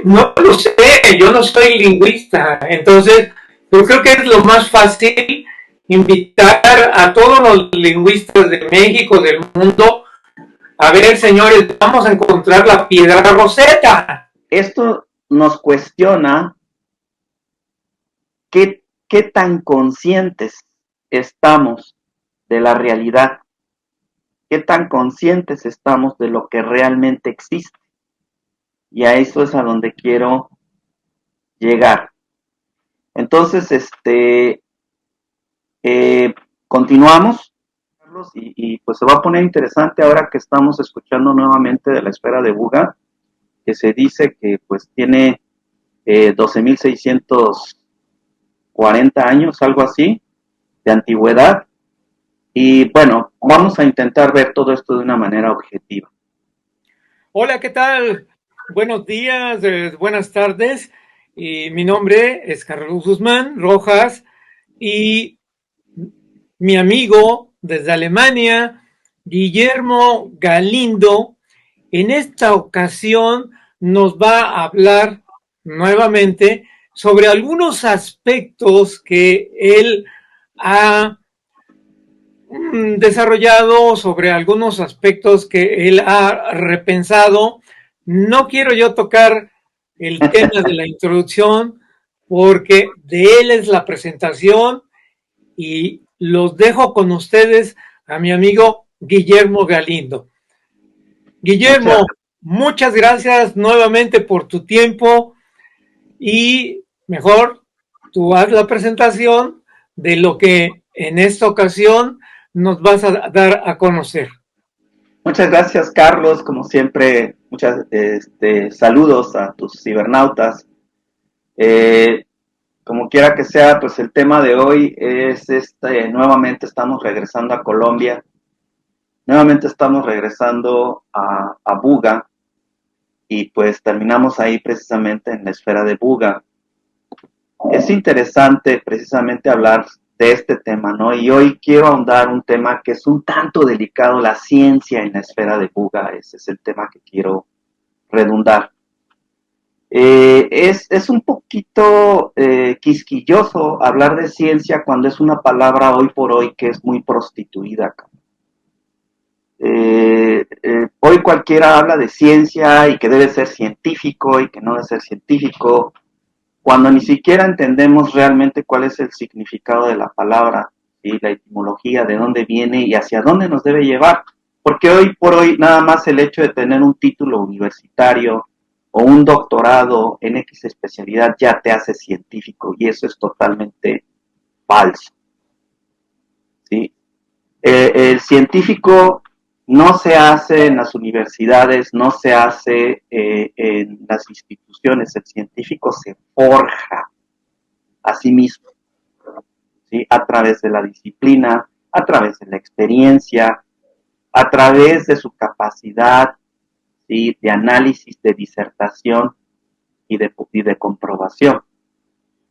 No lo sé, yo no soy lingüista, entonces yo creo que es lo más fácil invitar a todos los lingüistas de México, del mundo, a ver, señores, vamos a encontrar la piedra Rosetta. Esto nos cuestiona qué tan conscientes estamos de la realidad, qué tan conscientes estamos de lo que realmente existe. Y a eso es a donde quiero llegar. Entonces, eh, continuamos, Carlos, pues se va a poner interesante ahora que estamos escuchando nuevamente de la esfera de Buga, que se dice que pues tiene 12.640 años, algo así, de antigüedad. Y bueno, vamos a intentar ver todo esto de una manera objetiva. Hola, ¿qué tal? Buenos días, buenas tardes. Mi nombre es Carlos Guzmán Rojas y mi amigo desde Alemania, Guillermo Galindo, en esta ocasión nos va a hablar nuevamente sobre algunos aspectos que él ha desarrollado, sobre algunos aspectos que él ha repensado. No quiero yo tocar el tema de la introducción porque de él es la presentación y los dejo con ustedes a mi amigo Guillermo Galindo. Muchas, Guillermo, muchas gracias nuevamente por tu tiempo y mejor tú haz la presentación de lo que en esta ocasión nos vas a dar a conocer. muchas gracias, Carlos. Como siempre, muchas saludos a tus cibernautas. Eh, Como quiera que sea, pues el tema de hoy es nuevamente estamos regresando a Colombia, nuevamente estamos regresando a Buga y pues terminamos ahí precisamente en la esfera de Buga. Es interesante precisamente hablar de este tema, ¿no? Y hoy quiero ahondar un tema que es un tanto delicado, la ciencia en la esfera de Buga, ese es el tema que quiero redundar. Es un poquito quisquilloso hablar de ciencia cuando es una palabra hoy por hoy que es muy prostituida. Hoy cualquiera habla de ciencia y que debe ser científico y que no debe ser científico, cuando ni siquiera entendemos realmente cuál es el significado de la palabra, ¿sí? La etimología, de dónde viene y hacia dónde nos debe llevar. Porque hoy por hoy nada más el hecho de tener un título universitario o un doctorado en X especialidad ya te hace científico y eso es totalmente falso, ¿sí? El científico no se hace en las universidades, no se hace en las instituciones, el científico se forja a sí mismo, ¿sí? A través de la disciplina, a través de la experiencia, a través de su capacidad, ¿sí? De análisis, de disertación y de comprobación.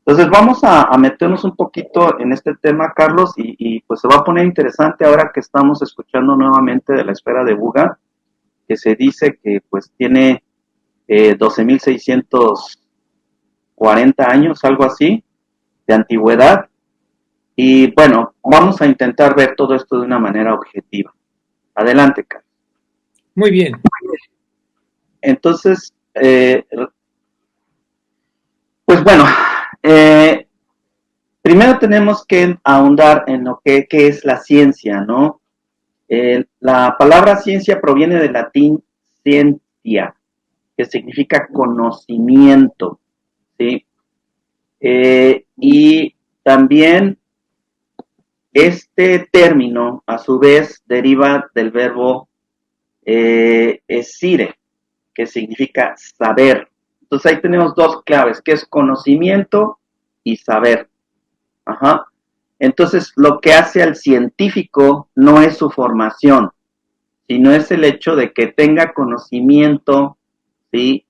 Entonces vamos a meternos un poquito en este tema, Carlos, y pues se va a poner interesante ahora que estamos escuchando nuevamente de la esfera de Buga, que se dice que pues tiene 12.640 años, algo así, de antigüedad. Y bueno, vamos a intentar ver todo esto de una manera objetiva. Adelante, Carlos. Muy bien. Entonces, pues bueno, eh, primero tenemos que ahondar en lo que es la ciencia, ¿no? La palabra ciencia proviene del latín scientia, que significa conocimiento, ¿sí? Y también este término, a su vez, deriva del verbo esire, que significa saber. Entonces ahí tenemos dos claves, que es conocimiento y saber. Ajá. Entonces lo que hace al científico no es su formación, sino es el hecho de que tenga conocimiento, ¿sí?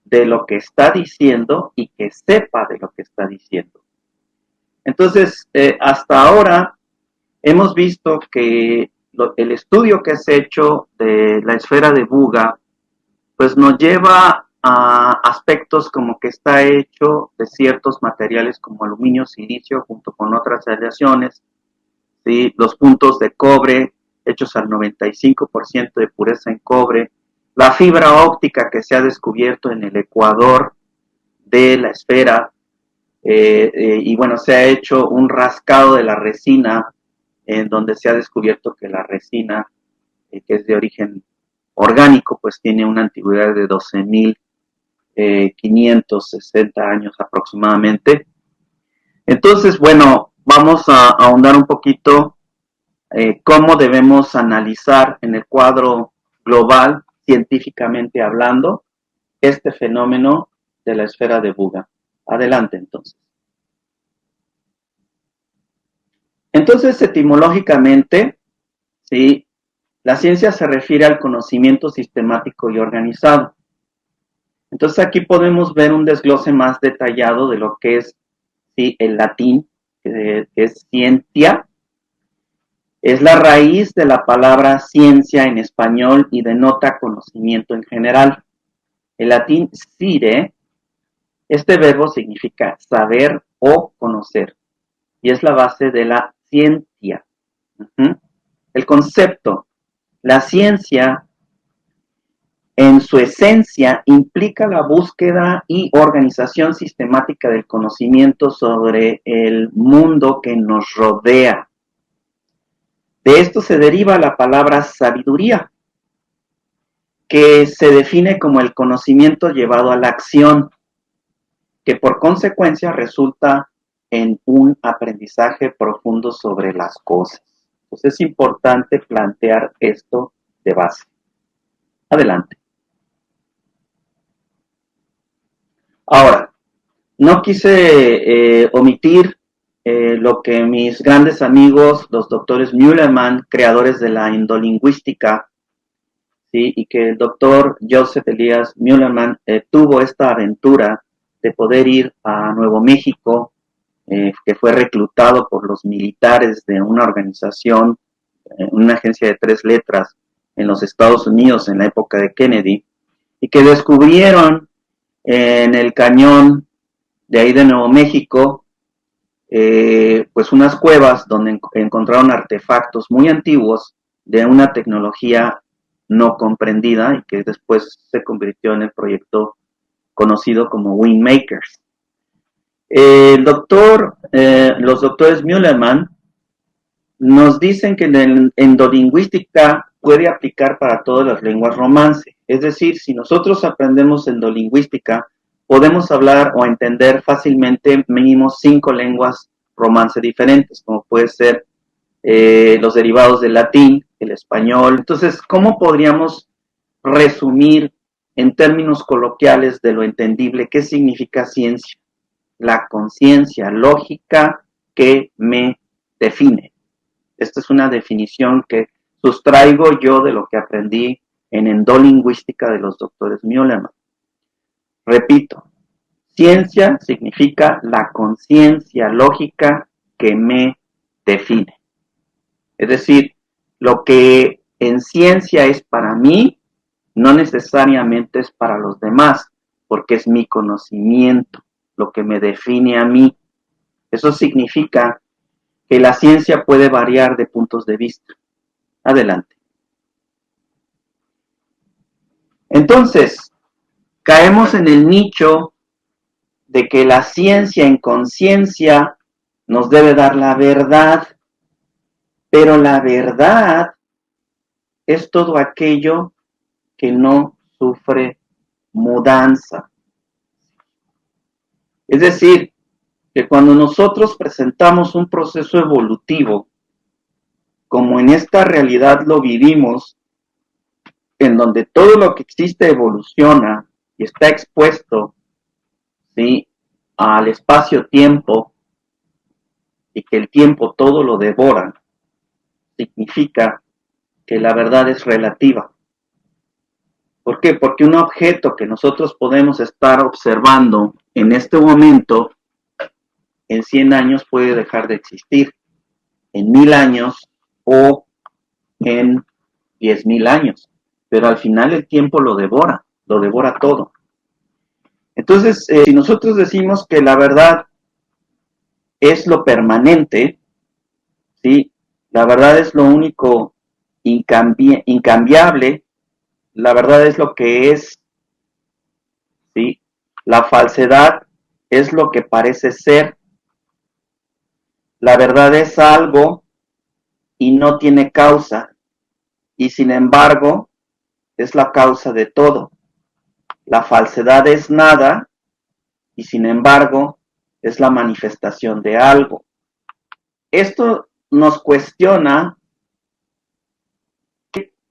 De lo que está diciendo y que sepa de lo que está diciendo. Entonces, hasta ahora hemos visto que el estudio que se ha hecho de la esfera de Buga, pues nos lleva aspectos como que está hecho de ciertos materiales como aluminio, silicio, junto con otras aleaciones, ¿sí? Los puntos de cobre hechos al 95% de pureza en cobre, la fibra óptica que se ha descubierto en el ecuador de la esfera, y bueno, se ha hecho un rascado de la resina en donde se ha descubierto que la resina, que es de origen orgánico, pues tiene una antigüedad de 12.560 años aproximadamente. Entonces, bueno, vamos a ahondar un poquito cómo debemos analizar en el cuadro global, científicamente hablando, este fenómeno de la esfera de Buga. Adelante, entonces. Entonces, etimológicamente, ¿sí? La ciencia se refiere al conocimiento sistemático y organizado. Entonces, aquí podemos ver un desglose más detallado de lo que es, ¿sí?, el latín, que es scientia. Es la raíz de la palabra ciencia en español y denota conocimiento en general. El latín scire, este verbo significa saber o conocer, y es la base de la ciencia. El concepto, la ciencia en su esencia implica la búsqueda y organización sistemática del conocimiento sobre el mundo que nos rodea. De esto se deriva la palabra sabiduría, que se define como el conocimiento llevado a la acción, que por consecuencia resulta en un aprendizaje profundo sobre las cosas. Entonces es importante plantear esto de base. Adelante. Ahora, no quise omitir lo que mis grandes amigos, los doctores Müllermann, creadores de la endolingüística, ¿sí?, y que el doctor Joseph Elias Müllermann tuvo esta aventura de poder ir a Nuevo México, que fue reclutado por los militares de una organización, una agencia de 3 letras en los Estados Unidos en la época de Kennedy, y que descubrieron en el cañón de ahí de Nuevo México, pues unas cuevas donde encontraron artefactos muy antiguos de una tecnología no comprendida y que después se convirtió en el proyecto conocido como Windmakers. Los doctores Müllermann nos dicen que en endolingüística puede aplicar para todas las lenguas romance. Es decir, si nosotros aprendemos endolingüística, podemos hablar o entender fácilmente mínimo 5 lenguas romance diferentes, como puede ser los derivados del latín, el español. Entonces, ¿cómo podríamos resumir en términos coloquiales de lo entendible qué significa ciencia? La conciencia lógica que me define. Esta es una definición que sustraigo yo de lo que aprendí en endolingüística de los doctores Müllermann. Repito, ciencia significa la conciencia lógica que me define. Es decir, lo que en ciencia es para mí, no necesariamente es para los demás, porque es mi conocimiento, lo que me define a mí. Eso significa que la ciencia puede variar de puntos de vista. Adelante. Entonces, caemos en el nicho de que la ciencia en conciencia nos debe dar la verdad, pero la verdad es todo aquello que no sufre mudanza. Es decir, que cuando nosotros presentamos un proceso evolutivo, como en esta realidad lo vivimos, en donde todo lo que existe evoluciona y está expuesto, ¿sí?, al espacio-tiempo, y que el tiempo todo lo devora, significa que la verdad es relativa. ¿Por qué? Porque un objeto que nosotros podemos estar observando en este momento, en 100 años puede dejar de existir, en 1000 años o en 10.000 años, pero al final el tiempo lo devora todo. Entonces, si nosotros decimos que la verdad es lo permanente, ¿sí? La verdad es lo único incambiable, la verdad es lo que es, ¿sí? La falsedad es lo que parece ser, la verdad es algo y no tiene causa, y sin embargo es la causa de todo. La falsedad es nada y sin embargo es la manifestación de algo. Esto nos cuestiona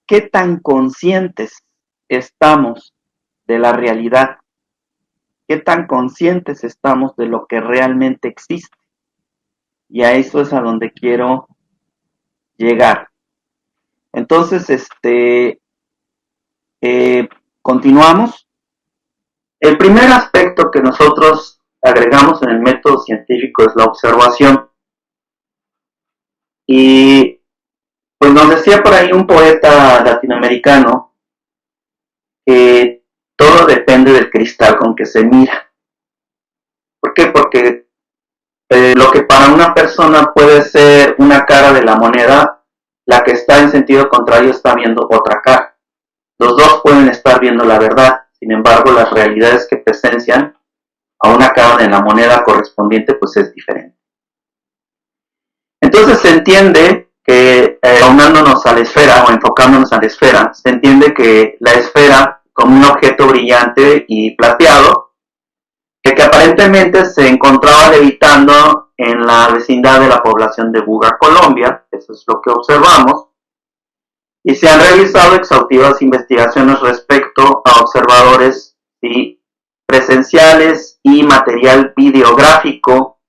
qué tan conscientes estamos de la realidad, qué tan conscientes estamos de lo que realmente existe. Y a eso es a donde quiero llegar. Entonces, continuamos. El primer aspecto que nosotros agregamos en el método científico es la observación. Y pues nos decía por ahí un poeta latinoamericano que todo depende del cristal con que se mira. ¿Por qué? Porque lo que para una persona puede ser una cara de la moneda, la que está en sentido contrario está viendo otra cara. Los dos pueden estar viendo la verdad, sin embargo las realidades que presencian a una cara de la moneda correspondiente pues es diferente. Entonces se entiende que aunándonos a la esfera o enfocándonos a la esfera, se entiende que la esfera como un objeto brillante y plateado que aparentemente se encontraba levitando en la vecindad de la población de Buga, Colombia, eso es lo que observamos, y se han realizado exhaustivas investigaciones respecto a observadores, ¿sí?, presenciales y material videográfico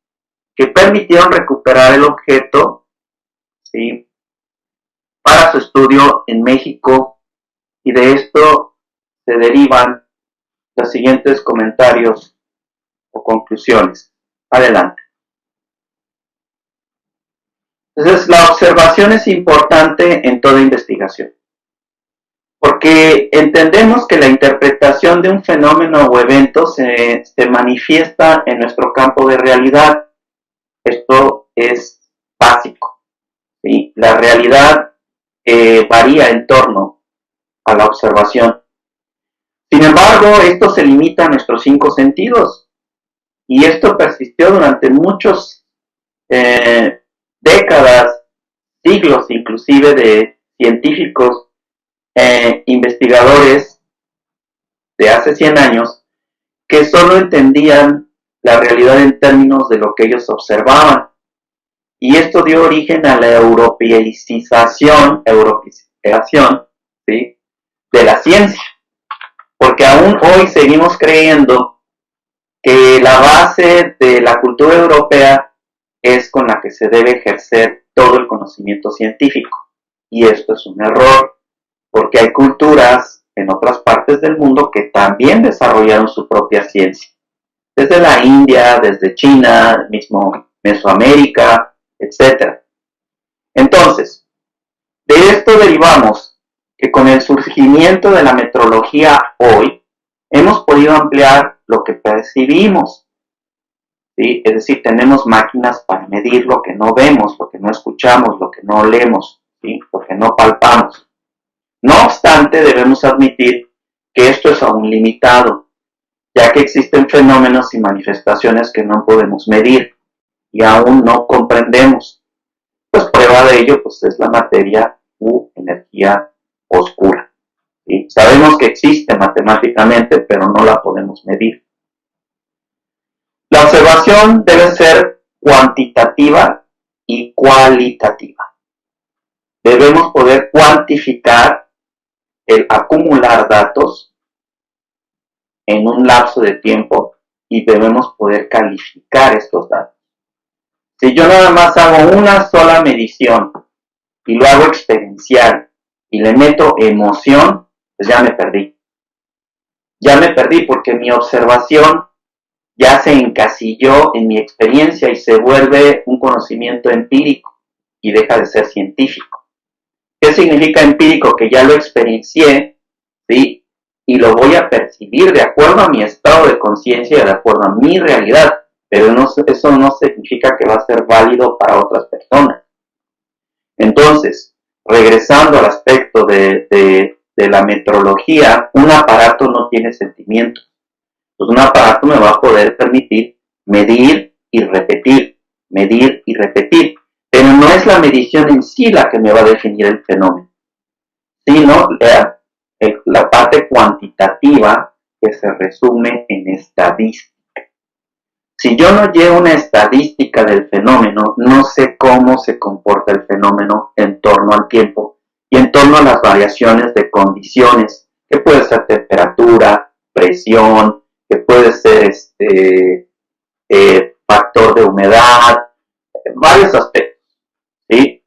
que permitieron recuperar el objeto, ¿sí?, para su estudio en México, y de esto se derivan los siguientes comentarios o conclusiones. Adelante. Entonces, la observación es importante en toda investigación, porque entendemos que la interpretación de un fenómeno o evento se manifiesta en nuestro campo de realidad. Esto es básico, ¿sí? La realidad varía en torno a la observación. Sin embargo, esto se limita a nuestros 5 sentidos, y esto persistió durante muchos décadas, siglos inclusive, de científicos, investigadores de hace 100 años, que solo entendían la realidad en términos de lo que ellos observaban. Y esto dio origen a la europeización, ¿sí?, de la ciencia. Porque aún hoy seguimos creyendo que la base de la cultura europea es con la que se debe ejercer todo el conocimiento científico. Y esto es un error, porque hay culturas en otras partes del mundo que también desarrollaron su propia ciencia. Desde la India, desde China, mismo Mesoamérica, etc. Entonces, de esto derivamos que con el surgimiento de la metrología hoy, hemos podido ampliar lo que percibimos, ¿sí? Es decir, tenemos máquinas para medir lo que no vemos, lo que no escuchamos, lo que no olemos, ¿sí?, lo que no palpamos. No obstante, debemos admitir que esto es aún limitado, ya que existen fenómenos y manifestaciones que no podemos medir y aún no comprendemos. Pues prueba de ello pues, es la materia u energía oscura. ¿Sí? Sabemos que existe matemáticamente, pero no la podemos medir. La observación debe ser cuantitativa y cualitativa. Debemos poder cuantificar el acumular datos en un lapso de tiempo y debemos poder calificar estos datos. Si yo nada más hago una sola medición y lo hago experiencial y le meto emoción, pues ya me perdí. Ya me perdí porque mi observación ya se encasilló en mi experiencia y se vuelve un conocimiento empírico y deja de ser científico. ¿Qué significa empírico? Que ya lo experiencié, ¿sí?, y lo voy a percibir de acuerdo a mi estado de conciencia ciencia, de acuerdo a mi realidad, pero eso no significa que va a ser válido para otras personas. Entonces, regresando al aspecto de la metrología, un aparato no tiene sentimientos. Pues un aparato me va a poder permitir medir y repetir, pero no es la medición en sí la que me va a definir el fenómeno, sino la parte cuantitativa que se resume en estadística. Si yo no llevo una estadística del fenómeno, no sé cómo se comporta el fenómeno en torno al tiempo y en torno a las variaciones de condiciones, que puede ser temperatura, presión, que puede ser factor de humedad, varios aspectos, ¿sí?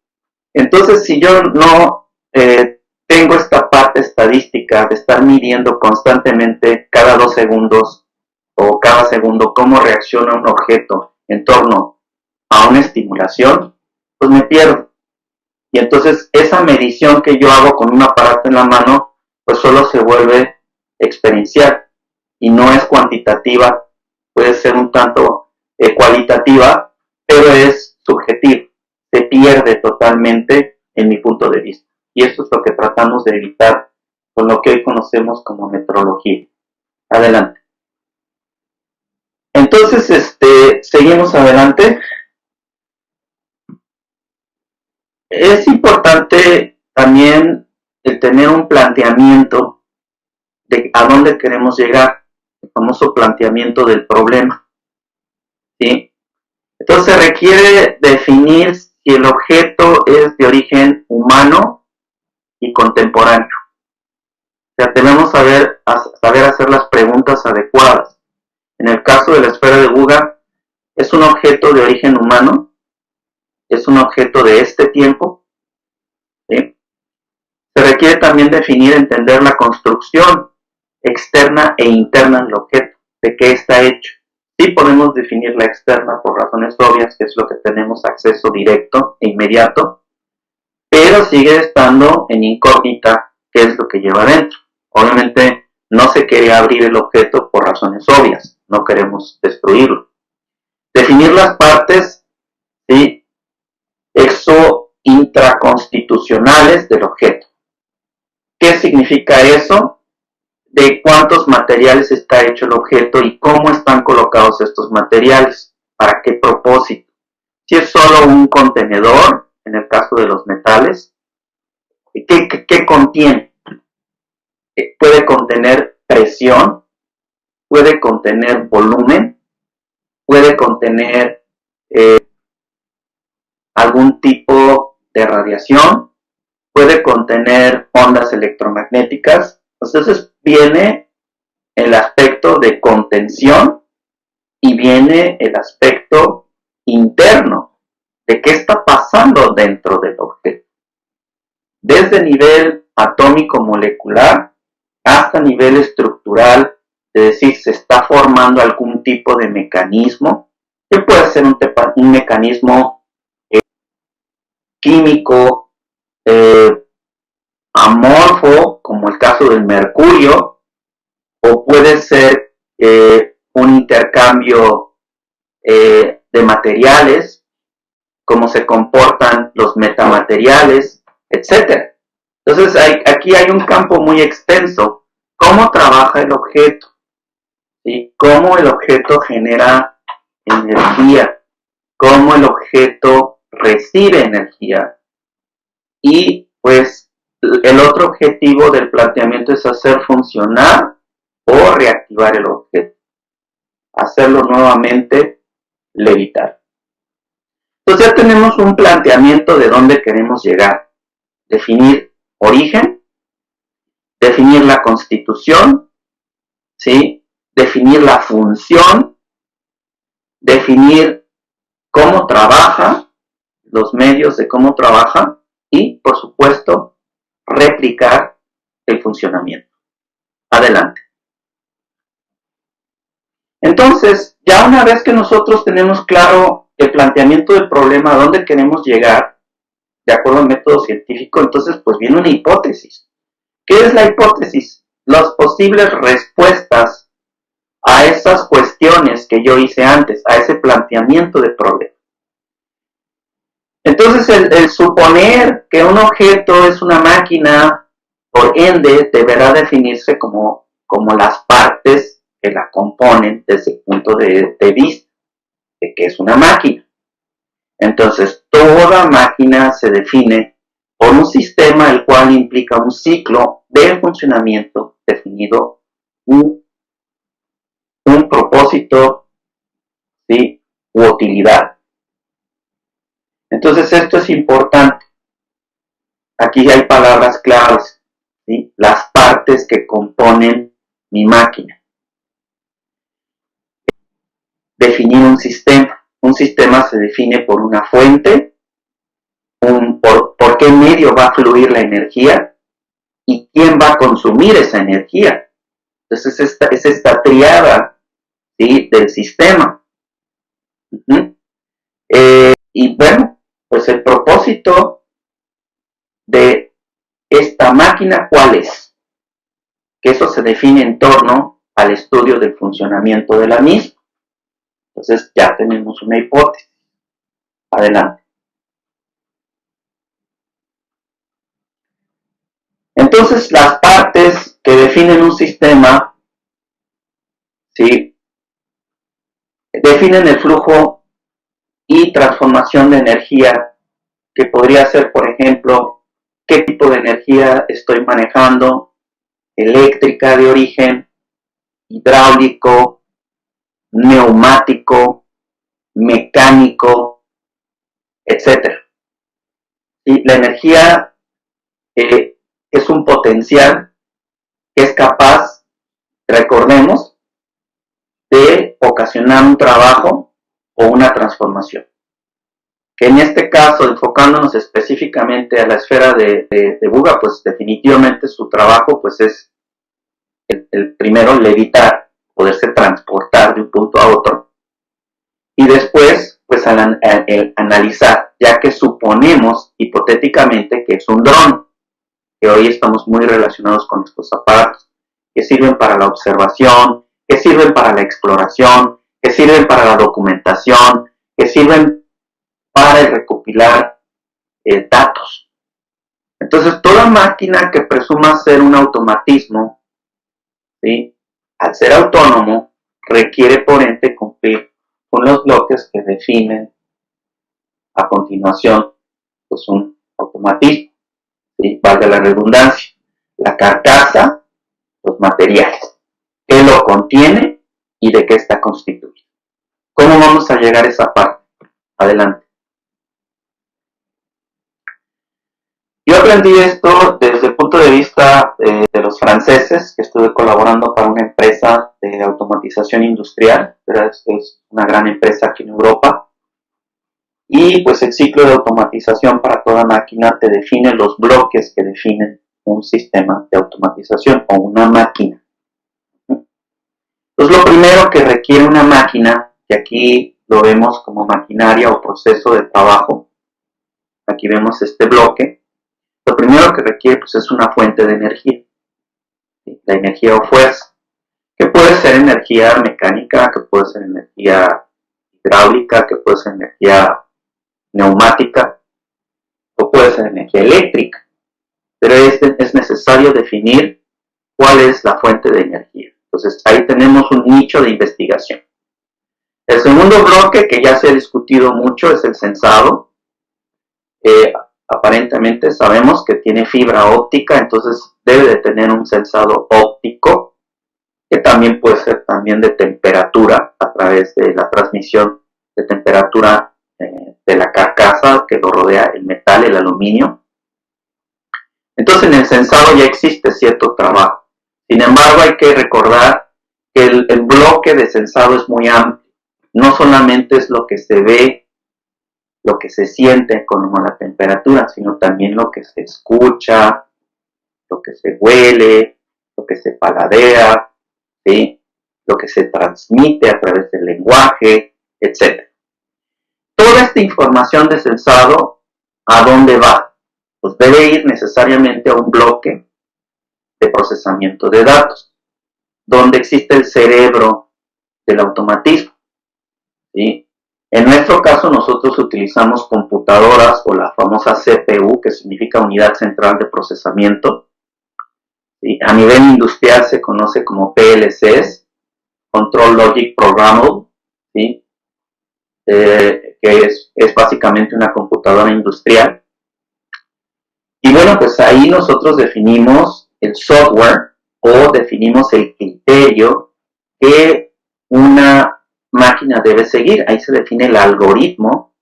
Entonces, si yo no tengo esta parte estadística de estar midiendo constantemente cada 2 segundos o cada segundo cómo reacciona un objeto en torno a una estimulación, pues me pierdo. Y entonces esa medición que yo hago con un aparato en la mano, pues solo se vuelve experiencial y no es cuantitativa, puede ser un tanto cualitativa, pero es subjetiva, se pierde totalmente en mi punto de vista. Y esto es lo que tratamos de evitar con lo que hoy conocemos como metrología. Adelante. Entonces, seguimos adelante. Es importante también el tener un planteamiento de a dónde queremos llegar, el famoso planteamiento del problema, ¿sí? Entonces se requiere definir si el objeto es de origen humano y contemporáneo. O sea, debemos saber hacer las preguntas adecuadas. En el caso de la esfera de Buga, ¿es un objeto de origen humano? ¿Es un objeto de este tiempo? ¿Sí? Se requiere también definir, entender la construcción externa e interna del objeto, de qué está hecho. Sí podemos definir la externa por razones obvias, que es lo que tenemos acceso directo e inmediato, pero sigue estando en incógnita qué es lo que lleva adentro. Obviamente no se quiere abrir el objeto por razones obvias, no queremos destruirlo. Definir las partes, ¿sí?, exo-intraconstitucionales del objeto. ¿Qué significa eso? De cuántos materiales está hecho el objeto y cómo están colocados estos materiales, para qué propósito. Si es solo un contenedor, en el caso de los metales, ¿qué contiene? Puede contener presión, puede contener volumen, puede contener algún tipo de radiación, puede contener ondas electromagnéticas. Entonces viene el aspecto de contención y viene el aspecto interno de qué está pasando dentro del objeto. Desde nivel atómico molecular hasta nivel estructural, de decir, se está formando algún tipo de mecanismo, que puede ser un mecanismo químico, amorfo, como el caso del mercurio, o puede ser un intercambio de materiales, cómo se comportan los metamateriales, etc. Entonces aquí hay un campo muy extenso. ¿Cómo trabaja el objeto? ¿Sí? ¿Cómo el objeto genera energía? ¿Cómo el objeto recibe energía? Y pues el otro objetivo del planteamiento es hacer funcionar o reactivar el objeto, hacerlo nuevamente levitar. Entonces ya tenemos un planteamiento de dónde queremos llegar, definir origen, definir la constitución, ¿sí?, definir la función, definir cómo trabaja, los medios de cómo trabaja y, por supuesto, replicar el funcionamiento. Adelante. Entonces, ya una vez que nosotros tenemos claro el planteamiento del problema, a dónde queremos llegar, de acuerdo al método científico, entonces pues viene una hipótesis. ¿Qué es la hipótesis? Las posibles respuestas a esas cuestiones que yo hice antes, a ese planteamiento de problema. Entonces, el suponer que un objeto es una máquina, por ende, deberá definirse como las partes que la componen desde el punto de vista de que es una máquina. Entonces, toda máquina se define por un sistema el cual implica un ciclo de funcionamiento definido, un propósito, ¿sí?, u utilidad. Entonces, esto es importante. Aquí hay palabras claves, ¿sí? Las partes que componen mi máquina. Definir un sistema. Un sistema se define por una fuente, por qué medio va a fluir la energía y quién va a consumir esa energía. Entonces, es esta triada, ¿sí?, del sistema. Y bueno, pues el propósito de esta máquina, ¿cuál es? Que eso se define en torno al estudio del funcionamiento de la misma. Entonces ya tenemos una hipótesis. Adelante. Entonces las partes que definen un sistema, ¿sí?, definen el flujo y transformación de energía, que podría ser, por ejemplo, qué tipo de energía estoy manejando, eléctrica de origen, hidráulico, neumático, mecánico, etc. Y la energía es un potencial que es capaz, recordemos, de ocasionar un trabajo o una transformación. Que en este caso, enfocándonos específicamente a la esfera de Buga, pues definitivamente su trabajo pues es el primero, levitar, poderse transportar de un punto a otro, y después pues el analizar, ya que suponemos hipotéticamente que es un dron, que hoy estamos muy relacionados con estos aparatos, que sirven para la observación, que sirven para la exploración, que sirven para la documentación, que sirven para el recopilar datos. Entonces, toda máquina que presuma ser un automatismo, ¿sí?, al ser autónomo, requiere por ende cumplir con los bloques que definen a continuación pues un automatismo, ¿sí?, valga la redundancia, la carcasa, los materiales, qué lo contiene y de qué está constituido. ¿Cómo vamos a llegar a esa parte? Adelante. Yo aprendí esto desde el punto de vista de los franceses, que estuve colaborando para una empresa de automatización industrial, es una gran empresa aquí en Europa, y pues el ciclo de automatización para toda máquina te define los bloques que definen un sistema de automatización o una máquina. Entonces lo primero que requiere una máquina, que aquí lo vemos como maquinaria o proceso de trabajo, aquí vemos este bloque. Lo primero que requiere pues, es una fuente de energía, ¿sí?, la energía o fuerza, que puede ser energía mecánica, que puede ser energía hidráulica, que puede ser energía neumática, o puede ser energía eléctrica, pero es necesario definir cuál es la fuente de energía. Entonces ahí tenemos un nicho de investigación. El segundo bloque, que ya se ha discutido mucho, es el sensado. Aparentemente sabemos que tiene fibra óptica, entonces debe de tener un sensado óptico, que también puede ser también de temperatura, a través de la transmisión de temperatura de la carcasa que lo rodea, el metal, el aluminio. Entonces en el sensado ya existe cierto trabajo. Sin embargo, hay que recordar que el bloque de sensado es muy amplio. No solamente es lo que se ve, lo que se siente como la temperatura, sino también lo que se escucha, lo que se huele, lo que se paladea, ¿sí?, lo que se transmite a través del lenguaje, etc. Toda esta información de sensado, ¿a dónde va? Pues debe ir necesariamente a un bloque de procesamiento de datos, donde existe el cerebro del automatismo, ¿sí? En nuestro caso nosotros utilizamos computadoras o la famosa CPU, que significa Unidad Central de Procesamiento. ¿Sí? A nivel industrial se conoce como PLCs, Control Logic Programmable, ¿sí? Que es básicamente una computadora industrial. Y bueno, pues ahí nosotros definimos el software o definimos el criterio que una máquina debe seguir. Ahí se define el algoritmo,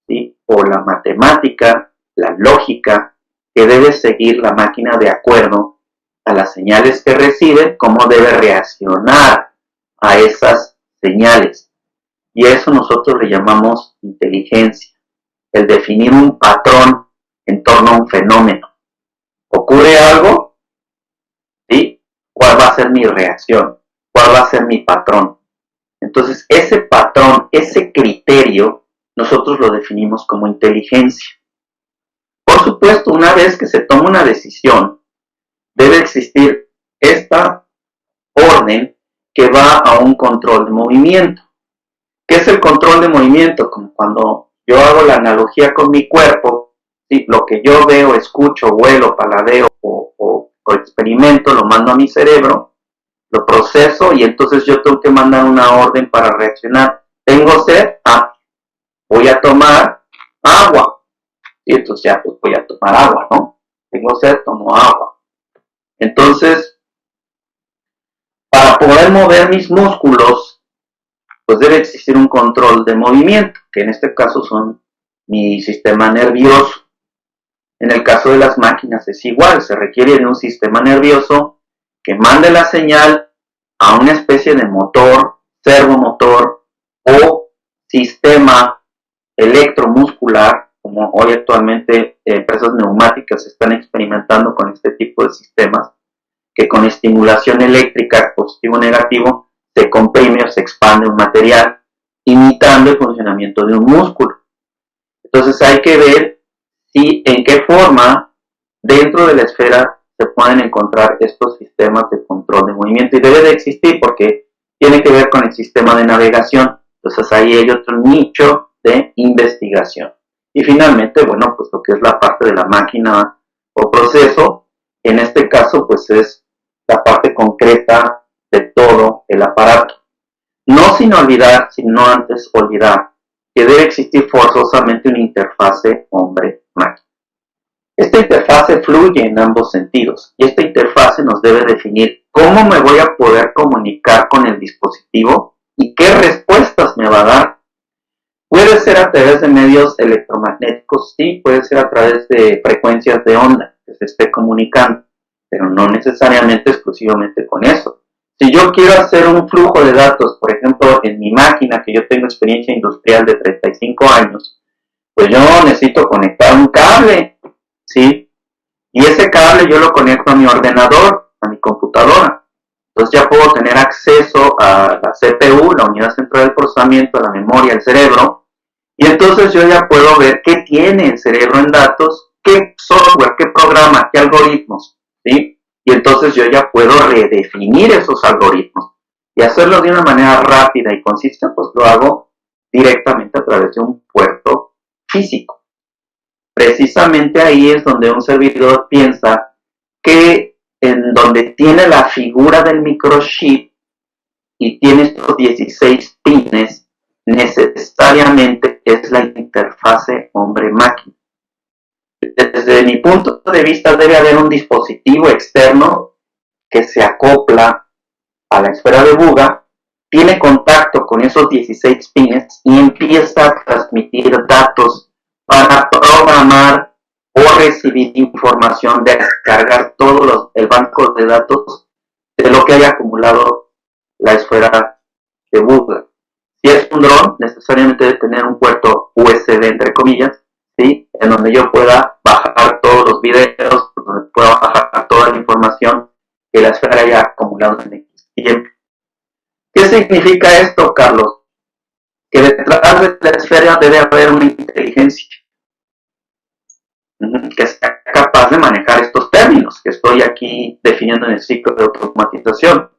¿sí? O la matemática, la lógica que debe seguir la máquina de acuerdo a las señales que recibe, cómo debe reaccionar a esas señales. Y a eso nosotros le llamamos inteligencia, el definir un patrón en torno a un fenómeno. ¿Ocurre algo? ¿Sí? ¿Cuál va a ser mi reacción? ¿Cuál va a ser mi patrón? Entonces, ese patrón, ese criterio, nosotros lo definimos como inteligencia. Por supuesto, una vez que se toma una decisión, debe existir esta orden que va a un control de movimiento. ¿Qué es el control de movimiento? Como cuando yo hago la analogía con mi cuerpo, ¿sí? Lo que yo veo, escucho, huelo, paladeo o experimento, lo mando a mi cerebro, lo proceso y entonces yo tengo que mandar una orden para reaccionar. Tengo sed, voy a tomar agua. Y entonces ya pues voy a tomar agua, ¿no? Tengo sed, tomo agua. Entonces, para poder mover mis músculos, pues debe existir un control de movimiento, que en este caso son mi sistema nervioso. En el caso de las máquinas es igual, se requiere de un sistema nervioso que mande la señal a una especie de motor, servomotor o sistema electromuscular, como hoy actualmente empresas neumáticas están experimentando con este tipo de sistemas, que con estimulación eléctrica positivo o negativo se comprime o se expande un material, imitando el funcionamiento de un músculo. Entonces hay que ver si en qué forma dentro de la esfera se pueden encontrar estos sistemas de control de movimiento, y debe de existir porque tiene que ver con el sistema de navegación. Entonces ahí hay otro nicho de investigación. Y finalmente, bueno, pues lo que es la parte de la máquina o proceso, en este caso pues es la parte concreta de todo el aparato. No sin olvidar, sino antes olvidar, que debe existir forzosamente una interfase hombre-máquina. Esta interfase fluye en ambos sentidos y esta interfase nos debe definir cómo me voy a poder comunicar con el dispositivo y qué respuestas me va a dar. Puede ser a través de medios electromagnéticos, sí, puede ser a través de frecuencias de onda que se esté comunicando, pero no necesariamente exclusivamente con eso. Si yo quiero hacer un flujo de datos, por ejemplo, en mi máquina, que yo tengo experiencia industrial de 35 años, pues yo necesito conectar un cable, ¿sí? Y ese cable yo lo conecto a mi ordenador, a mi computadora. Entonces ya puedo tener acceso a la CPU, la unidad central de procesamiento, a la memoria, el cerebro, y entonces yo ya puedo ver qué tiene el cerebro en datos, qué software, qué programa, qué algoritmos, ¿sí? Y entonces yo ya puedo redefinir esos algoritmos y hacerlo de una manera rápida y consistente, pues lo hago directamente a través de un puerto físico. Precisamente ahí es donde un servidor piensa que en donde tiene la figura del microchip y tiene estos 16 pines, necesariamente es la interfase hombre-máquina. Desde mi punto de vista debe haber un dispositivo externo que se acopla a la esfera de Buga, tiene contacto con esos 16 pines y empieza a transmitir datos para programar o recibir información, de descargar todo el banco de datos de lo que haya acumulado la esfera de Buga. Si es un dron, necesariamente debe tener un puerto USB, entre comillas, ¿sí? En donde yo pueda bajar todos los videos, donde pueda bajar toda la información que la esfera haya acumulado en X tiempo. ¿Qué significa esto, Carlos? Que detrás de la esfera debe haber una inteligencia que sea capaz de manejar estos términos que estoy aquí definiendo en el ciclo de automatización.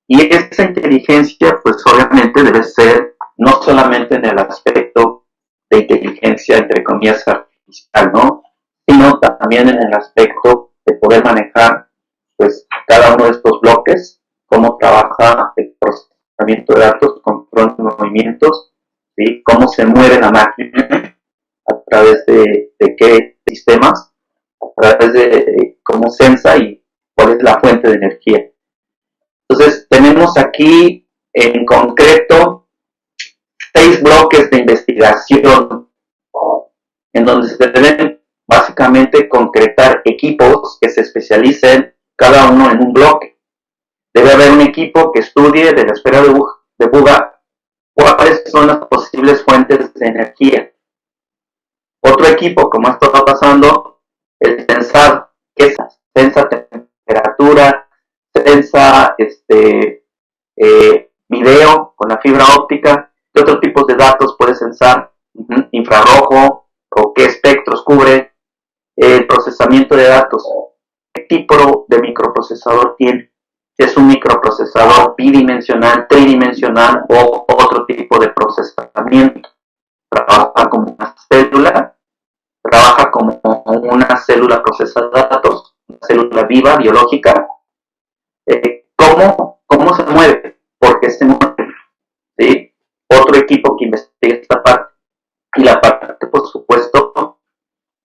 Y esa inteligencia, pues obviamente debe ser no solamente en el aspecto de inteligencia, entre comillas, artificial, ¿no? Sino también en el aspecto de poder manejar, pues, cada uno de estos bloques, cómo trabaja el procesamiento de datos, control de movimientos, ¿sí? Cómo se mueve la máquina, a través de qué sistemas, a través de cómo sensa y cuál es la fuente de energía. Entonces, tenemos aquí en concreto 6 bloques de investigación en donde se deben básicamente concretar equipos que se especialicen cada uno en un bloque. Debe haber un equipo que estudie de la esfera de Buga cuáles son las posibles fuentes de energía. Otro equipo, como esto está pasando, el sensado, que es sensa temperatura, sensa video con la fibra óptica, qué otros tipos de datos puede sensar, infrarrojo, o qué espectros cubre, el procesamiento de datos, qué tipo de microprocesador tiene, si es un microprocesador bidimensional, tridimensional o otro tipo de procesamiento. Trabaja como una célula, trabaja como una célula procesada de datos, una célula viva, biológica. ¿Cómo se mueve? ¿Por qué se mueve? ¿Sí? Otro equipo que investiga esta parte. Y la parte, por supuesto,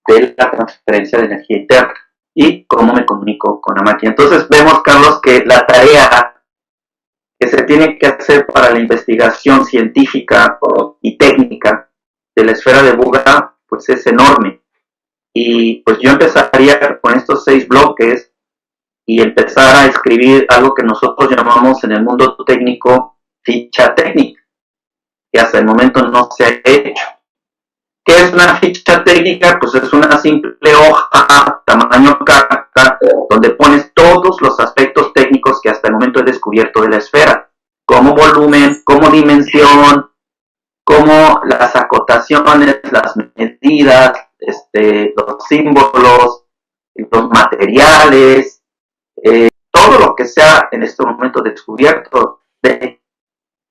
de la transferencia de energía interna. Y cómo me comunico con la máquina. Entonces vemos, Carlos, que la tarea que se tiene que hacer para la investigación científica y técnica de la esfera de Buga, pues es enorme. Y pues yo empezaría con estos 6 bloques y empezar a escribir algo que nosotros llamamos en el mundo técnico ficha técnica, que hasta el momento no se ha hecho. ¿Qué es una ficha técnica? Pues es una simple hoja tamaño carta donde pones todos los aspectos técnicos que hasta el momento he descubierto de la esfera, como volumen, como dimensión, como las acotaciones, las medidas, los símbolos, los materiales, todo lo que sea en este momento descubierto de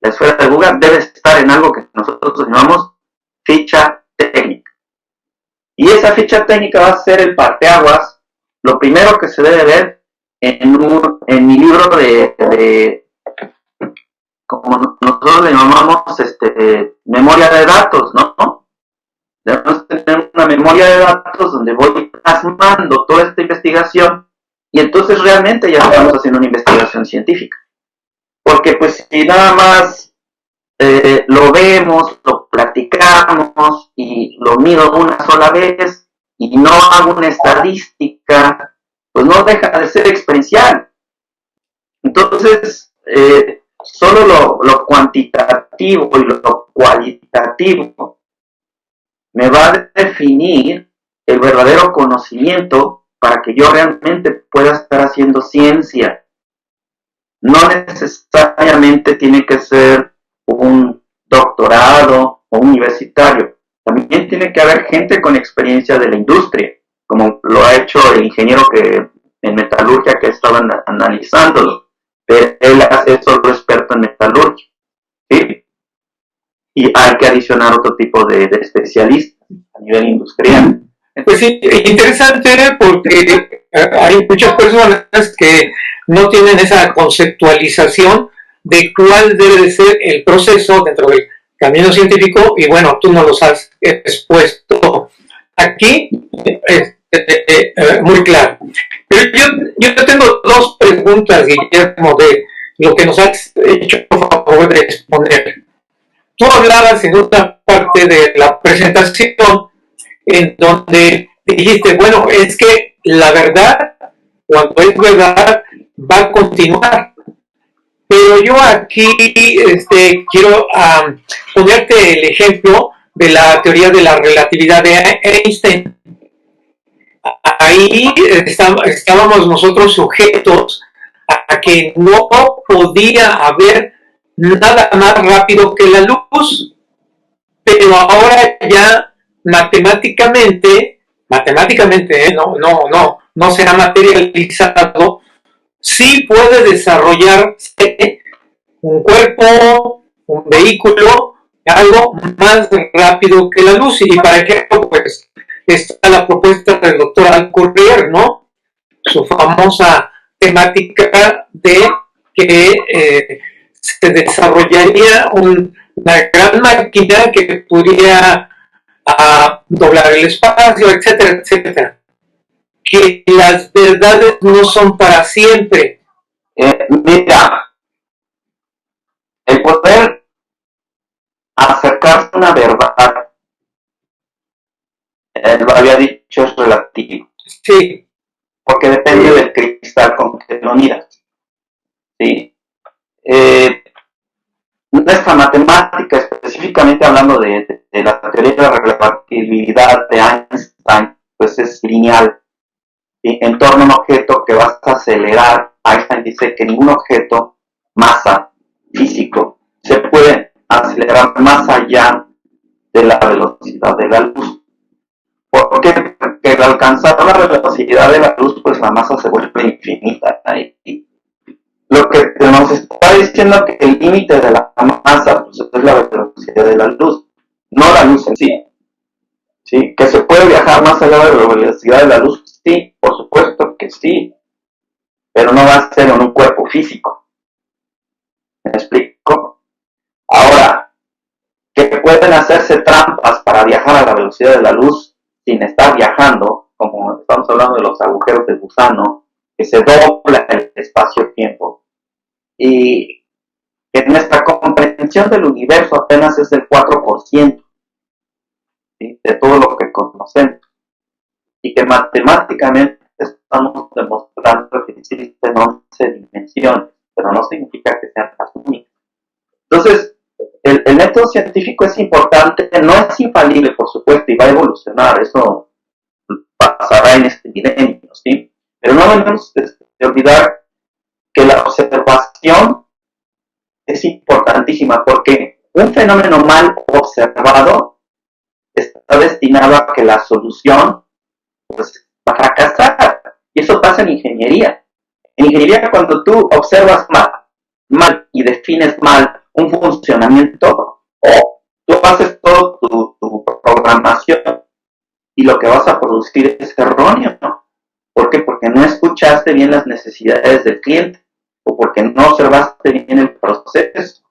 la esfera de Buga debe estar en algo que nosotros llamamos ficha técnica. Y esa ficha técnica va a ser el parteaguas, lo primero que se debe ver en mi libro de como nosotros le llamamos memoria de datos, ¿no? Debemos tener una memoria de datos donde voy plasmando toda esta investigación y entonces realmente ya estamos haciendo una investigación científica. Porque pues si nada más lo vemos, lo platicamos y lo mido una sola vez y no hago una estadística, pues no deja de ser exponencial. Entonces, solo lo cuantitativo y lo cualitativo me va a definir el verdadero conocimiento para que yo realmente pueda estar haciendo ciencia. No necesariamente tiene que ser un doctorado o universitario. También tiene que haber gente con experiencia de la industria, como lo ha hecho el ingeniero que en metalurgia que estaban analizándolo. Pero él es solo experto en metalurgia, ¿sí? Y hay que adicionar otro tipo de especialistas a nivel industrial. Pues sí, interesante porque hay muchas personas que no tienen esa conceptualización de cuál debe de ser el proceso dentro del camino científico y bueno, tú nos los has expuesto aquí muy claro. Pero yo tengo 2 preguntas, Guillermo, de lo que nos has hecho favor de exponer. Tú hablabas en una parte de la presentación en donde dijiste, bueno, es que la verdad, cuando es verdad, va a continuar. Pero yo aquí quiero ponerte el ejemplo de la teoría de la relatividad de Einstein. Ahí estábamos nosotros sujetos a que no podía haber nada más rápido que la luz, pero ahora ya matemáticamente, no se ha materializado, sí puede desarrollarse un cuerpo, un vehículo, algo más rápido que la luz. Y para ejemplo, pues está la propuesta del doctor Al Courier, ¿no? Su famosa temática de que se desarrollaría una gran máquina que podría doblar el espacio, etcétera, etcétera. Que las verdades no son para siempre. Mira, el poder acercarse a una verdad, lo había dicho, es relativo. Sí. Porque depende del cristal con que lo miras. ¿Sí? Nuestra matemática, específicamente hablando de la teoría de la relatividad de Einstein, pues es lineal. ¿Sí? En torno a un objeto que vas a acelerar, Einstein dice que ningún objeto, masa, físico, se puede acelerar más allá de la velocidad de la luz. ¿Por qué? Porque al alcanzar la velocidad de la luz, pues la masa se vuelve infinita. Y lo que nos está diciendo que el límite de la masa pues, es la velocidad de la luz, no la luz en sí. ¿Sí? ¿Que se puede viajar más allá de la velocidad de la luz? Sí, por supuesto que sí, pero no va a ser en un cuerpo físico. ¿Me explico? Ahora, que pueden hacerse trampas para viajar a la velocidad de la luz sin estar viajando, como estamos hablando de los agujeros de gusano, que se dobla el espacio-tiempo. Y que nuestra comprensión del universo apenas es del 4%, ¿sí? De todo lo que conocemos. Y que matemáticamente estamos demostrando que existen 11 dimensiones, pero no significa que sean las únicas. Entonces, el método científico es importante, no es infalible, por supuesto, y va a evolucionar, eso pasará en este milenio, ¿sí? Pero no debemos de olvidar que la observación es importantísima, porque un fenómeno mal observado está destinado a que la solución pues, va a fracasar. Y eso pasa en ingeniería. En ingeniería, cuando tú observas mal y defines mal un funcionamiento, o tú haces todo tu programación y lo que vas a producir es erróneo, ¿no? ¿Por qué? Porque no escuchaste bien las necesidades del cliente o porque no observaste bien el proceso.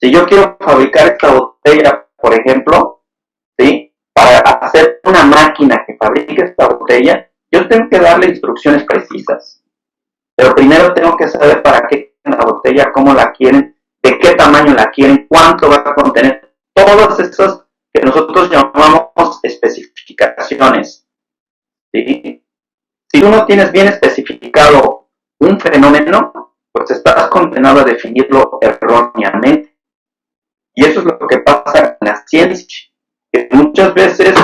Si yo quiero fabricar esta botella, por ejemplo, ¿sí? Para hacer una máquina que fabrique esta botella, yo tengo que darle instrucciones precisas. Pero primero tengo que saber para qué quieren la botella, cómo la quieren, de qué tamaño la quieren, cuánto va a contener. Todos esos que nosotros llamamos especificaciones. ¿Sí? Si tú no tienes bien especificado un fenómeno, pues estás condenado a definirlo erróneamente. Y eso es lo que pasa en la ciencia, que muchas veces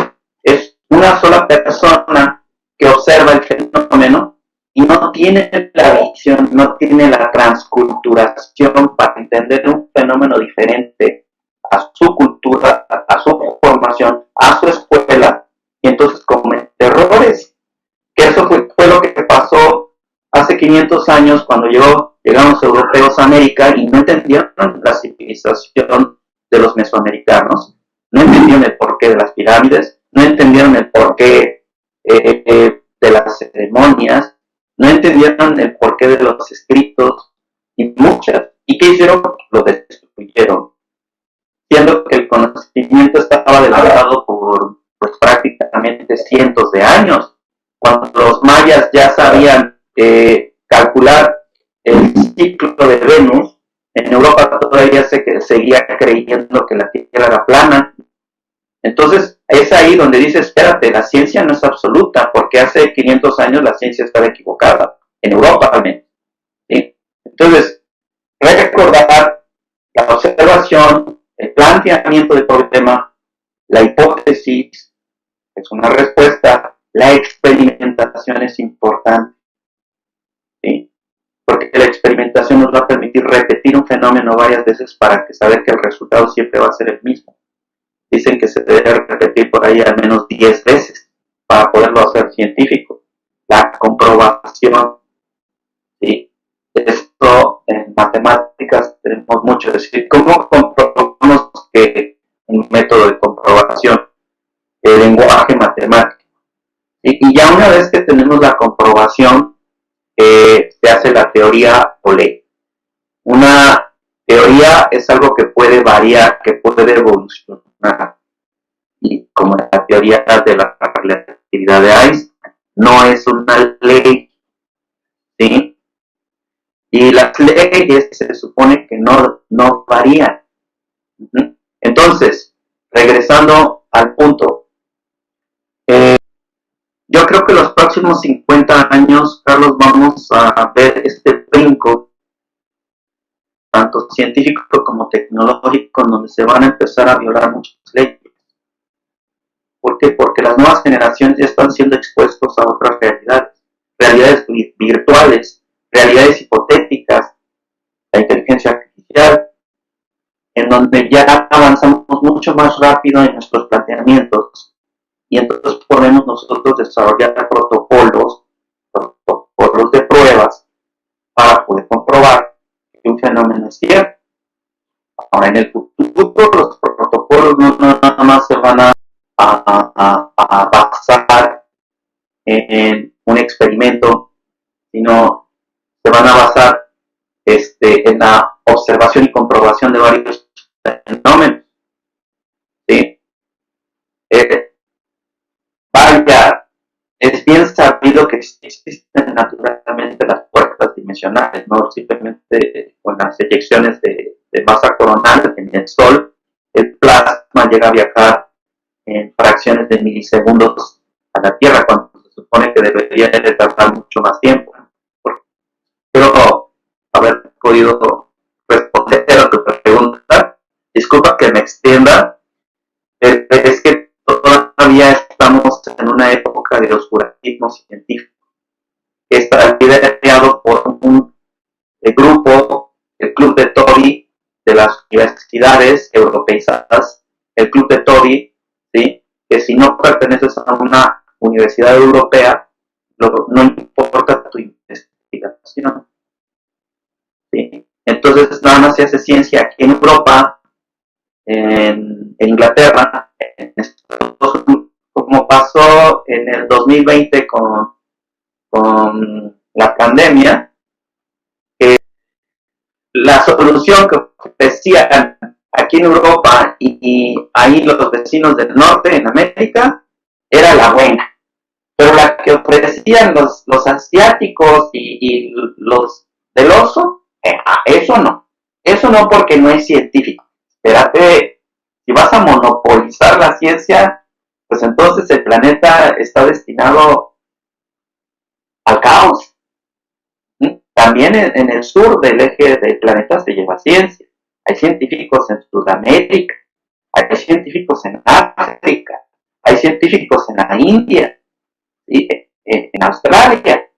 es una sola persona que observa el fenómeno y no tiene la visión, no tiene la transculturación para entender un fenómeno diferente a su cultura, a su formación, a su escuela, y entonces comete errores. Que eso fue lo que pasó hace 500 años cuando llegaron los europeos a América y no entendieron la civilización de los mesoamericanos, no entendieron el porqué de las pirámides, no entendieron el porqué de las ceremonias, no entendieron el porqué de los escritos y muchas. ¿Y qué hicieron? Lo destruyeron, siendo que el conocimiento estaba adelantado por pues, prácticamente cientos de años. Cuando los mayas ya sabían calcular el ciclo de Venus, en Europa todavía se seguía creyendo que la Tierra era plana. Entonces es ahí donde dice, espérate, la ciencia no es absoluta, porque hace 500 años la ciencia estaba equivocada, en Europa al menos. ¿Sí? Entonces, recordar la observación, el planteamiento del problema, la hipótesis, es una respuesta, la experimentación es importante. ¿Sí? Porque la experimentación nos va a permitir repetir un fenómeno varias veces para saber que el resultado siempre va a ser el mismo. Dicen que se debe repetir por ahí al menos 10 veces para poderlo hacer científico. La comprobación, ¿sí? Esto en matemáticas tenemos mucho, es decir, ¿cómo comprobamos que un método de comprobación, el lenguaje matemático? Y ya una vez que tenemos la comprobación, se hace la teoría o ley. Una teoría es algo que puede variar, que puede evolucionar. Y como la teoría de la relatividad de Einstein, no es una ley, ¿sí? Y las leyes se supone que no varían. Entonces, regresando al punto, yo creo que los próximos 50 años, Carlos, vamos a ver este brinco, tanto científico como tecnológico, donde se van a empezar a violar muchas leyes. ¿Por qué? Porque las nuevas generaciones ya están siendo expuestos a otras realidades virtuales, realidades hipotéticas, la inteligencia artificial, en donde ya avanzamos mucho más rápido en nuestros planteamientos y entonces podemos nosotros desarrollar protocolos de pruebas para poder comprobar que un fenómeno es cierto. Ahora, en el futuro los protocolos no nada más se van a basar en un experimento, sino se van a basar en la observación y comprobación de varios fenómenos. ¿Sí? Vaya, es bien sabido que existen naturalmente las puertas dimensionales, no simplemente con las eyecciones de masa coronal en el Sol, el plasma llega a viajar en fracciones de milisegundos a la Tierra, cuando se supone que debería de tardar mucho más tiempo. Pero haber podido responder a tu pregunta, disculpa que me extienda, es que todavía estamos en una época de oscurantismo científico. Está liderado por un grupo, el Club de Tory de las universidades europeizadas, el Club de Tory, ¿sí? Que si no perteneces a una universidad europea, no importa tu investigación. ¿Sí? Entonces nada más se hace ciencia aquí en Europa, en Inglaterra, en Estados Unidos, como pasó en el 2020 con la pandemia, que la solución que ofrecían aquí en Europa y ahí los vecinos del norte, en América, era la buena. Pero la que ofrecían los asiáticos y los del oso, eso no. Eso no, porque no es científico. Espérate, si vas a monopolizar la ciencia, pues entonces el planeta está destinado al caos. También en el sur del eje del planeta se lleva ciencia. Hay científicos en Sudamérica, hay científicos en África, hay científicos en la India, ¿sí? En Australia.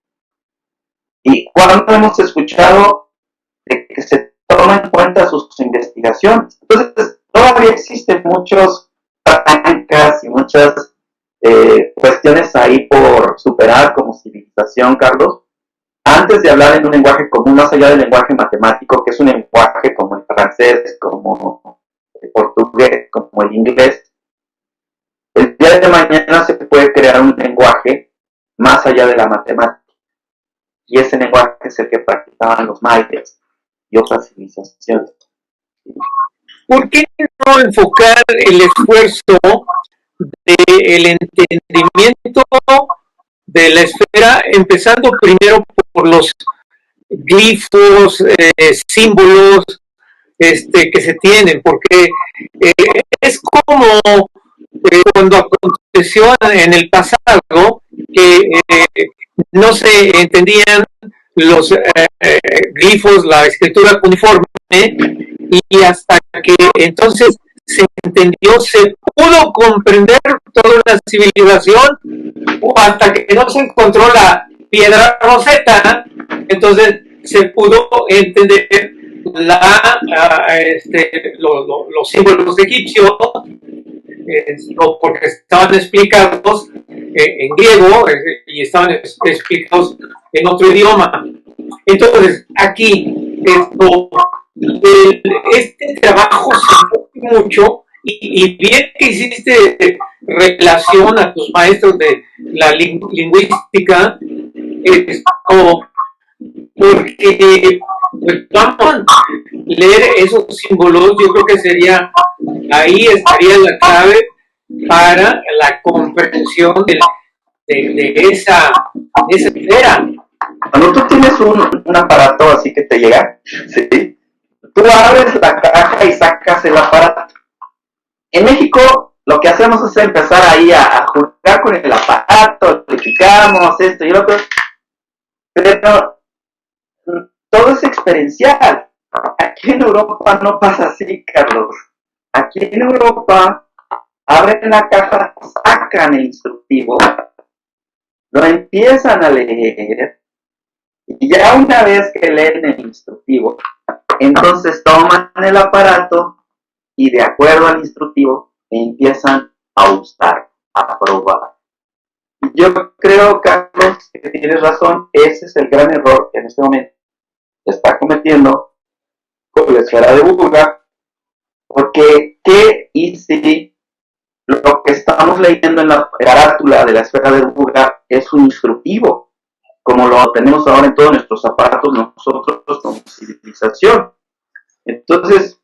¿Y cuándo hemos escuchado de que se toman en cuenta sus investigaciones? Entonces, todavía existen muchos trancas y muchas cuestiones ahí por superar como civilización, Carlos, antes de hablar en un lenguaje común, más allá del lenguaje matemático, que es un lenguaje como el francés, como el portugués, como el inglés. El día de mañana se puede crear un lenguaje más allá de la matemática. Y ese lenguaje es el que practicaban los mayas y otras civilizaciones. ¿Por qué no enfocar el esfuerzo del entendimiento de la esfera, empezando primero por los glifos, símbolos que se tienen? Porque es como cuando aconteció en el pasado que no se entendían los glifos, la escritura cuneiforme, y hasta que entonces se entendió, se pudo comprender toda una civilización, o hasta que no se encontró la piedra Rosetta, entonces se pudo entender los símbolos egipcios, porque estaban explicados en griego y estaban explicados en otro idioma. Entonces, aquí, esto, este trabajo se enfoque mucho y bien que hiciste relación a tus maestros de la lingüística, esto, porque pues, vamos a leer esos símbolos, yo creo que sería, ahí estaría la clave para la comprensión de esa esfera. Cuando tú tienes un aparato así que te llega, ¿sí? Tú abres la caja y sacas el aparato. En México lo que hacemos es empezar ahí a jugar con el aparato, verificamos esto y lo otro, pero todo es experiencial. Aquí en Europa no pasa así, Carlos. Aquí en Europa abren la caja, sacan el instructivo, lo empiezan a leer, y ya una vez que leen el instructivo, entonces toman el aparato y de acuerdo al instructivo empiezan a usar, a probar. Yo creo, Carlos, que tienes razón, ese es el gran error que en este momento está cometiendo con la esfera de Buga, porque ¿qué y si lo que estamos leyendo en la carátula de la esfera de Buga es un instructivo, como lo tenemos ahora en todos nuestros aparatos nosotros como civilización? Entonces,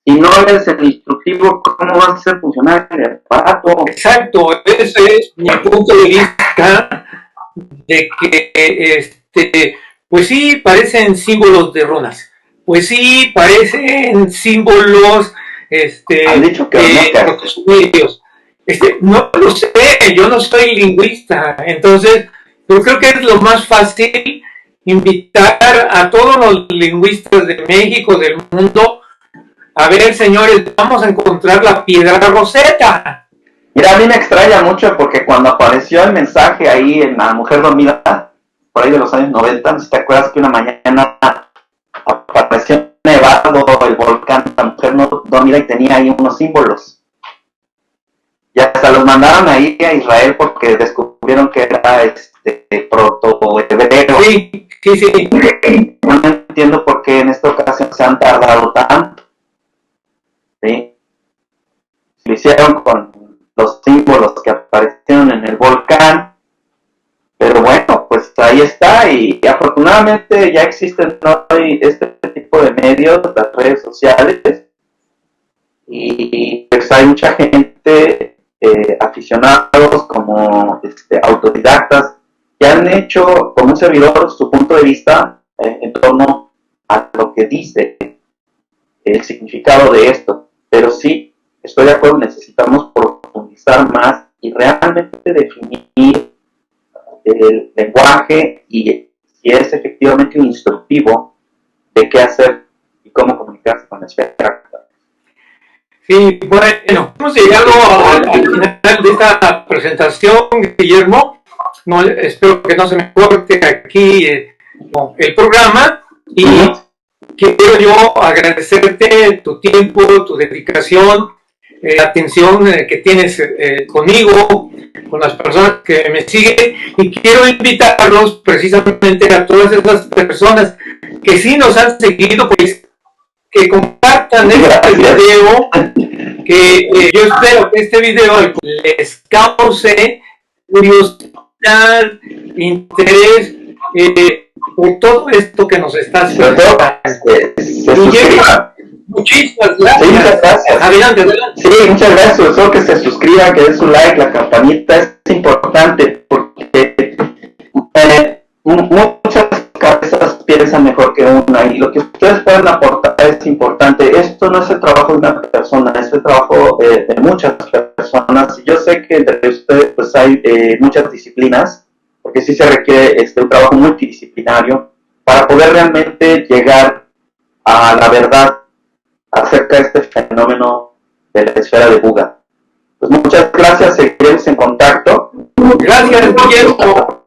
si no eres el instructivo, ¿cómo va a hacer funcionar el aparato? Exacto, ese es mi punto de vista, de que, pues sí, parecen símbolos de runas, pues sí, parecen símbolos, Han dicho que no lo sé, yo no soy lingüista, entonces yo creo que es lo más fácil invitar a todos los lingüistas de México, del mundo. A ver, señores, vamos a encontrar la piedra Rosetta. Mira, a mí me extraña mucho porque cuando apareció el mensaje ahí en La Mujer Dormida, por ahí de los años 90, no sé si te acuerdas que una mañana apareció nevado el volcán La Mujer Dormida y tenía ahí unos símbolos. Y hasta los mandaron ahí a Israel porque descubrieron que era proto-hebreo. Sí, sí, sí. No entiendo por qué en esta ocasión se han tardado tanto. ¿Sí? Lo hicieron con los símbolos que aparecieron en el volcán, pero bueno, pues ahí está, y afortunadamente ya existen hoy este tipo de medios, las redes sociales, y pues hay mucha gente, aficionados como autodidactas, que han hecho como un servidor su punto de vista en torno a lo que dice el significado de esto, pero sí, estoy de acuerdo, necesitamos profundizar más y realmente definir el lenguaje y si es efectivamente un instructivo de qué hacer y cómo comunicarse con la esfera. Sí, bueno, hemos llegado al final de esta presentación, Guillermo. No, espero que no se me corte aquí el programa y quiero yo agradecerte tu tiempo, tu dedicación, la atención que tienes conmigo, con las personas que me siguen, y quiero invitarlos precisamente a todas esas personas que sí nos han seguido, pues que compartan este video, que yo espero que este video les cause curiosidad, interés por todo esto que nos estás presentando. Muchísimas gracias. Sí, muchas gracias. Adelante, adelante. Sí, muchas gracias. Solo que se suscriban, que den su like, la campanita es importante porque muchas cabezas piensan mejor que una y lo que ustedes pueden aportar es importante. Esto no es el trabajo de una persona, es el trabajo de muchas personas. Yo sé que entre ustedes pues hay muchas disciplinas, porque sí se requiere un trabajo multidisciplinario para poder realmente llegar a la verdad acerca de este fenómeno de la esfera de Buga. Pues muchas gracias, seguiremos en contacto. Gracias, Guillermo.